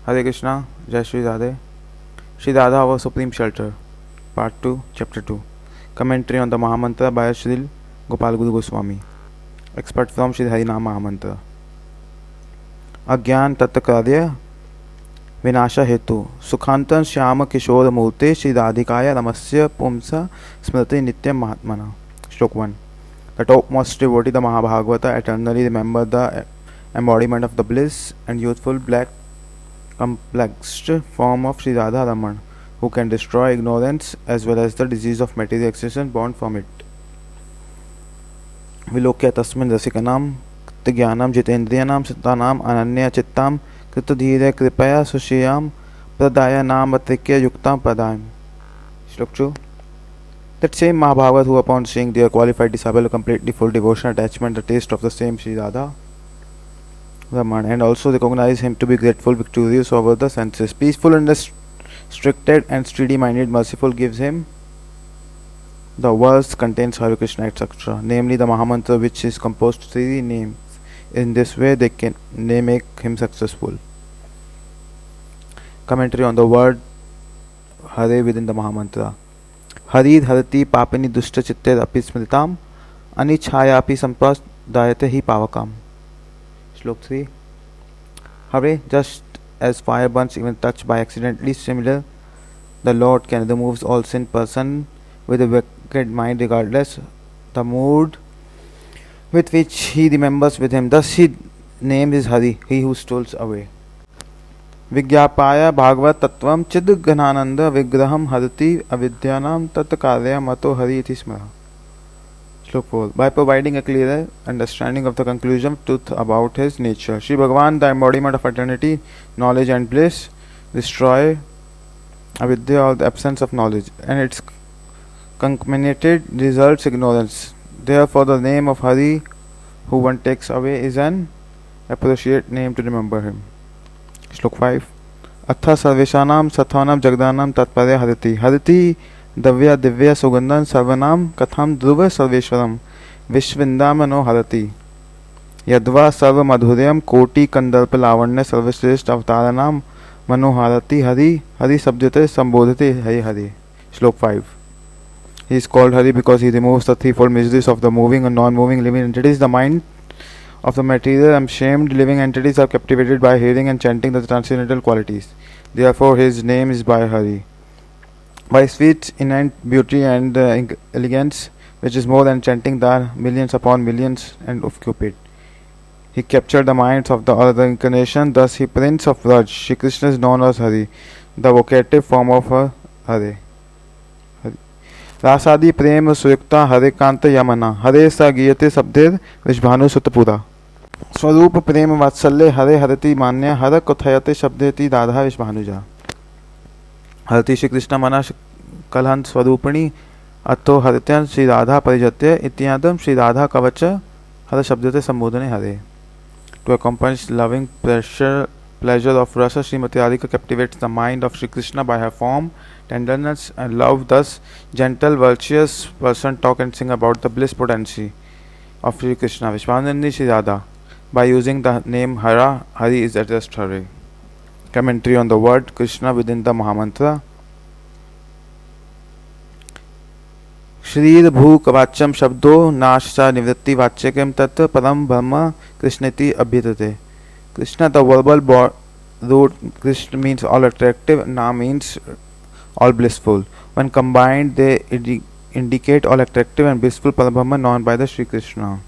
Hare Krishna, Jai Shri Radhe. Shri Radha, our Supreme Shelter. Part 2, Chapter 2. Commentary on the Mahamantra by Shri Gopal Guru Goswami. Expert from Shri Harinam Mahamantra. अज्ञान तत्कार्य विनाश हेतु सुखांतन श्याम किशोर मूर्ते श्री राधिकाय रमस्य पुंसा स्मृति नित्यम महात्मना. Stroke 1. The topmost devotee, the Mahabhagavata, eternally remember the embodiment of the bliss and youthful black complexed form of Sri Radha Raman, who can destroy ignorance as well as the disease of material existence born from it. विलोक्य तस्मिन् रसिकनाम ज्ञानम जितेन्द्रियाणाम सिद्धानाम अनन्य चित्ताम कृतधीरे कृपया सुशियाम प्रदाय नाम अतिक्य युक्ताम प्रदायम. Slok 2. That same Mahabhagat who upon seeing their qualified disciple completely full devotion attachment the taste of the same Sri Radha Raman and also recognize him to be grateful victorious over the senses, peaceful and restricted and steady minded merciful, gives him the verse contains Hare Krishna etc., namely the Mahamantra which is composed 3 names. In this way they make him successful. Commentary on the word Hare within the Mahamantra. Harid harati papini dushta chitte api smritam anichhayapi sampadayate hi pavakam. Slok 3. Hare, just as fire burns even touched by accidentally similar, the Lord can remove all sin person with a wicked mind regardless the mood with which he remembers with him. Thus he named is Hari, he who steals away. Vigyapaya Bhagavad Tattvam Chid Ghanananda Vigraham Harati Avidyanam Tatkarya Mato Hari iti smara. Slok 4. By providing a clearer understanding of the conclusion of truth about his nature, Sri Bhagavan, the embodiment of eternity, knowledge and bliss, destroy avidya or the absence of knowledge, and its concatenated results ignorance. Therefore, the name of Hari, who one takes away, is an appropriate name to remember him. Slok 5. Atha sarveshanam sathanam jagdanam tatparya harati. Harati Davya Divya Sugandan Sarvanam Katham Dhruva Sarveshwaram Vishvindamano Harati Yadva Sarva Madhuryam Koti Kandarpa Lavanya Sarvashreshth Avtaranam Manoharati Hari Hari Sabdyate Sambodhate Hari Hari. Slok 5. He is called Hari because he removes the threefold miseries of the moving and non-moving living entities. The mind of the material and shamed living entities are captivated by hearing and chanting the transcendental qualities. Therefore his name is by Hari. By sweet innate beauty and elegance, which is more than chanting, there are millions upon millions and of Cupid. He captured the minds of the other incarnation. Thus he Prince of Raj. Shri Krishna is known as Hari, the vocative form of Hare. रासादि प्रेम सुयुक्ता हरे कांत यमना हरे सा गीयते शब्देर विश्भानु सुतपुरा. स्वरूप प्रेम वात्सल्य हरे हरति मान्य हर कथयते शब्देति राधा विश्भानुजा. हरति श्री कृष्ण मना कलहन स्वरूपिणी अतो हरत्यन श्री राधा परिजत्य इत्यादम श्री राधा कवच हर शब्दते संबोधने हरे. To accomplish loving pleasure of rasa, Srimati Radhika captivates the mind of Sri Krishna by her form, tenderness and love. Thus gentle virtuous person talk and sing about the bliss potency of Sri Krishna. Vishwanandi Sri Radha, by using the name Hara, Hari is addressed Hare. Commentary on the word Krishna within the Mahamantra. श्रीर भूक वाच्यम शब्दो नाशा निवृत्ति वाच्यकम तत् परम ब्रह्म कृष्णति अभ्युदते. Krishna, the verbal root Krishna means all attractive, Na means all blissful. When combined they indicate all attractive and blissful Parabrahma known by the Sri Krishna.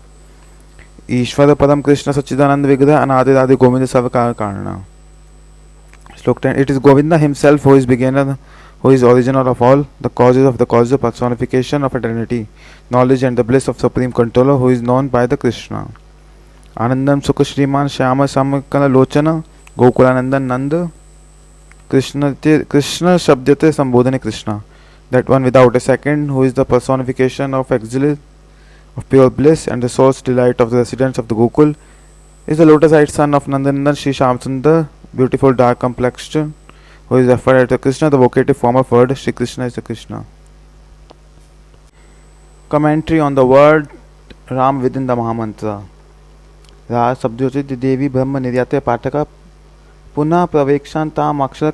Ishvara Param Krishna Sachidanand Vigraha Anadi Radhi Govinda Savakara Karana. Slok 10. It is Govinda himself who is beginner, who is original of all, the causes of the causes, of personification of eternity, knowledge and the bliss of supreme controller, who is known by the Krishna. Anandam Sukha Shriman Shyama Samakala Lochana Gokulanandan Nanda Krishna Shabdyate Sambodhane Krishna. That one without a second, who is the personification of exile, of pure bliss and the source delight of the residents of the Gokul, is the lotus-eyed son of Nandanandan Sri Shyamsundar, beautiful dark complexion, who is referred as Krishna, the vocative form of word. Shri Krishna is the Krishna. Commentary on the word Ram within the Mahamantra. राज शब्दों से देवी ब्रह्म निर्यात पाठक Punah pravekshantam akshara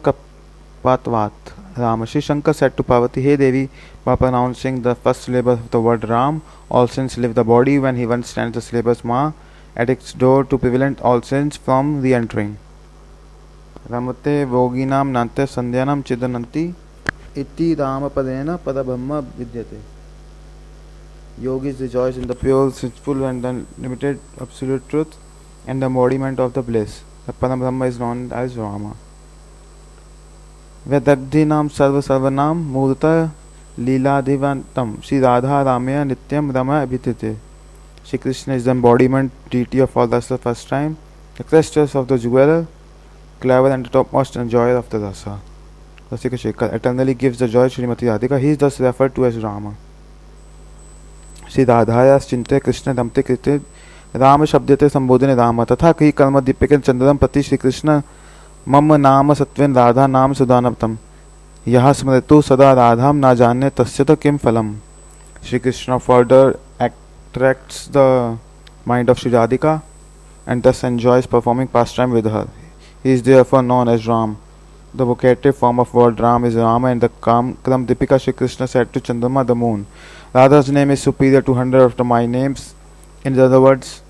kapatvat. Ram. Shri Shankar said to Parvati, Hey Devi, by pronouncing the first syllable of the word Ram, all sins leave the body. When he once stands the syllables Ma at its door to prevent all sins from re-entering. Ramate voginam nante sandhyanam chidananti iti ramapadena parabrahma vidyate. Yogis rejoice in the pure, sinful and unlimited absolute truth and the embodiment of the bliss. The Parabrahma is known as Rama. Vedagdhinam sarva sarvanam murta leeladhivantam Shri Radha Ramya Nityam Rama Abhitite. Shri Krishna is the embodiment deity of all rasa first time, the cresters of the jeweler, clever and the topmost enjoyer of the rasa. Rasika Shekhar eternally gives the joy Srimati Radhika. He is thus referred to as Rama. Shri राधाया Chinte Krishna रमते कृते राम शब्दते संबोधने राम तथा कई कर्म दीपिकन चंद्रम प्रति श्री कृष्ण मम नाम सत्वेन राधा नाम सुदानतम यह स्मृतु सदा राधाम ना जाने तस्य तो किम फलम. Shri Krishna further attracts the mind of Sri Radhika and thus enjoys performing pastime with her. He is therefore known as Ram. The vocative form of word Ram is Rama, and the Kram Dipika Shri Krishna said to Chandrama the moon, Radha's name is superior to 100 of my names. In other words,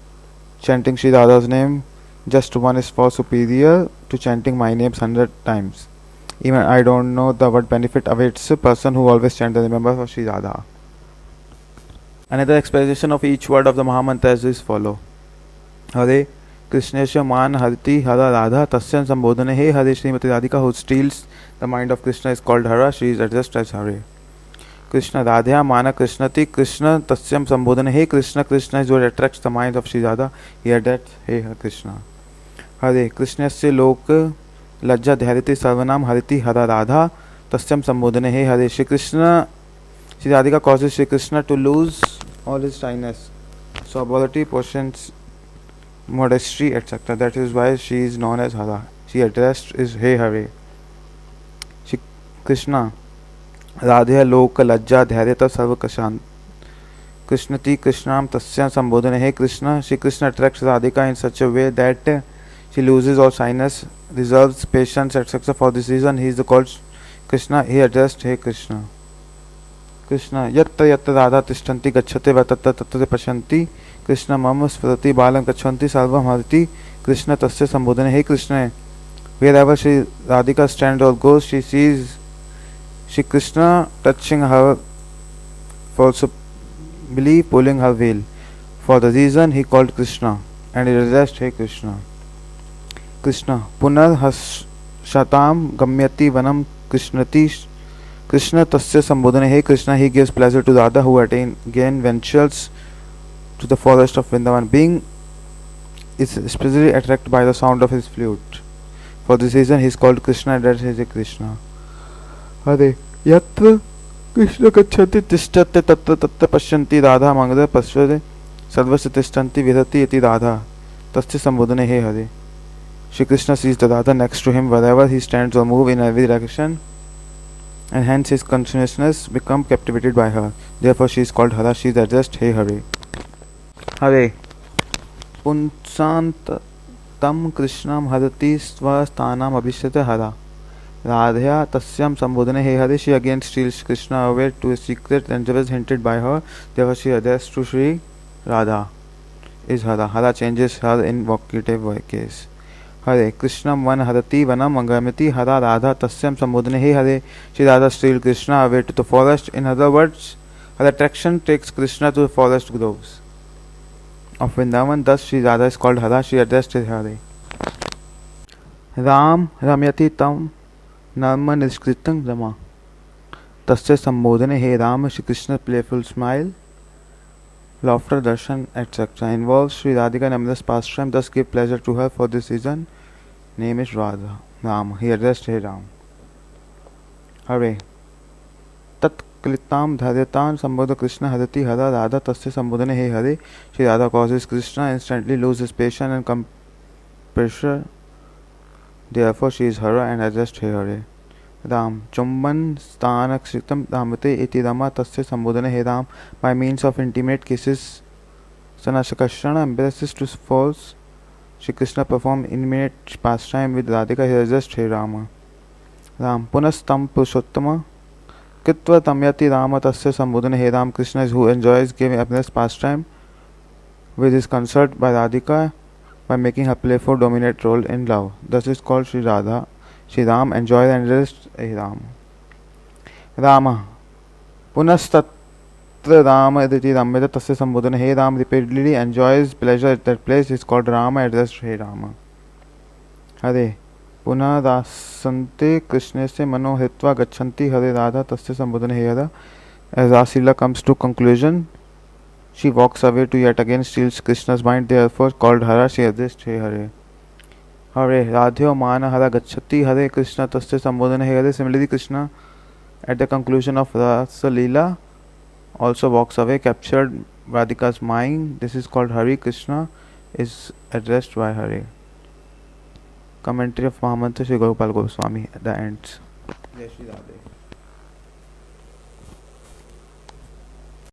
chanting Shri Radha's name just one is far superior to chanting my names 100 times. Even I don't know the what benefit awaits a person who always chants the name of Shri Radha. Another exposition of each word of the Mahamantra is as follow. Hare Krishnasya Man Hariti Hara Radha Tasyan Sambodhane. Hey Hare, Srimati Radhika who steals the mind of Krishna is called Hara. She is addressed as Hare. Krishna Radhya Mana Krishnati Krishna Tasyam Sambodhane. Hey Krishna, Krishna is what attracts the mind of Shri Radha. Here that Hey Krishna. Hare Krishnasya Lok Lajja Dhariti Sarvanam Hariti Hara Radha Tasyam Sambodhane. Hey Hare, Shri Krishna, Shri Radhika causes Shri Krishna to lose all his shyness, sobriety, patience, modesty, etc. That is why she is known as Hara. She addressed is Hey Hare. Shri Krishna Radhya Loka Lajja Dharyata Sarvakashan Krishnati Krishnam Tasya Sambodhane. Hey Krishna, Shri Krishna attracts Radhika in such a way that she loses all shyness, reserves, patience, etc. For this reason he is called Krishna. He addressed Hey Krishna. Krishna Yatta Yatta Radha Tishtanti Gacchate Vatata Tatte Pashanti Krishna Mama Sprati Balam Gachanti Sarvam Hariti Krishna Tasya Sambodhane. Hey Krishna, wherever Shri Radhika stands or goes, she sees Shri Krishna touching her forcibly, pulling her veil. For the reason he called Krishna and he addressed Hey Krishna. Krishna Punar Hashatam Gamyati Vanam Krishnati Krishna Tasya Sambodhane. Hey Krishna, he gives pleasure to Radha who again ventures to the forest of Vrindavan. Being is especially attracted by the sound of his flute. For this reason he is called Krishna and that is Krishna. Hare Yatra Krishna Gacchati Tishtate Tatta Tatta Pashyanti Radha Mangada Pasvade Sarvasya Tishtanti Virati Iti Radha Tasya Sambodhane. Hey Hare, Shri Krishna sees the Radha next to him wherever he stands or moves in every direction, and hence his consciousness become captivated by her. Therefore she is called Hara. She is addressed Hey Hare. Hare Punsant Tam Krishnam Harati Swastanam Abhishyate Hara Radhya Tasyam Sambodhane. Hey Hare, she again steals Krishna away to a secret endeavors hinted by her. Therefore she addressed to Shri Radha is Hara. Hara changes her in vocative case. Hare Krishna Van Harati Vanam Angamati Hara Radha Tasyam Sambodhane. Hey Hare, Shri Radha steals Krishna away to the forest. In other words, her attraction takes Krishna to the forest groves of Vrindavan. Thus Shri Radha is called Hara. She addressed Hare. Ram Ramyati Tam Narma Nishkritam Rama Tasya Sambodhane. Hey Ram, Shri Krishna's playful smile, laughter, darshan, etc. involves Shri Radhika in amorous pastime, thus give pleasure to her. For this reason, name is Radha. Ram, he addressed Hey Ram. Hare Tat Klitam Dharyatam Sambodha Krishna Harati Hara Radha Tasya Sambodhane. Hey Hare, Shri Radha causes Krishna instantly loses patience and compassion. Therefore she is Hara and addressed Hey Hare. Ram Chumban Stanakshitam Ramate Iti Rama Tasya Sambodhane. Hey Ram, by means of intimate kisses Sanashakashana embraces to false Shri Krishna performed intimate pastime with Radhika. He addressed Sri Rama. Ram. Punastam Purushottama. Kitva Tamyati Rama Tasya Sambodhana. Hey Ram, Krishna is who enjoys giving happiness pastime with his consort by Radhika by making her playful dominant role in love. Thus is called Sri Radha. Sri Ram enjoys and rests Hey Ram. Rama. Punastatra Rama Aditi Ramyata Tasya Sambodhana. Hey Ram repeatedly enjoys pleasure at that place is called Rama addressed Hey Rama. Hare. Punah Rasante Krishna se mano hitva gachanti Hare Radha Tasya Sambodhana Hey Radha. As Asila comes to conclusion, she walks away to yet again steals Krishna's mind, therefore called Hara. She addressed Hey Hare. Hare Radhyo Mana Hara Gacchati Hare Krishna Tasya Sambodhana Hey Hare. Similarly, Krishna at the conclusion of Rasa Leela also walks away, captured Radhika's mind. This is called Hari. Krishna is addressed by Hari. Commentary of Mahamantra Sri Gopal Goswami at the ends. Jai Shri Radhe.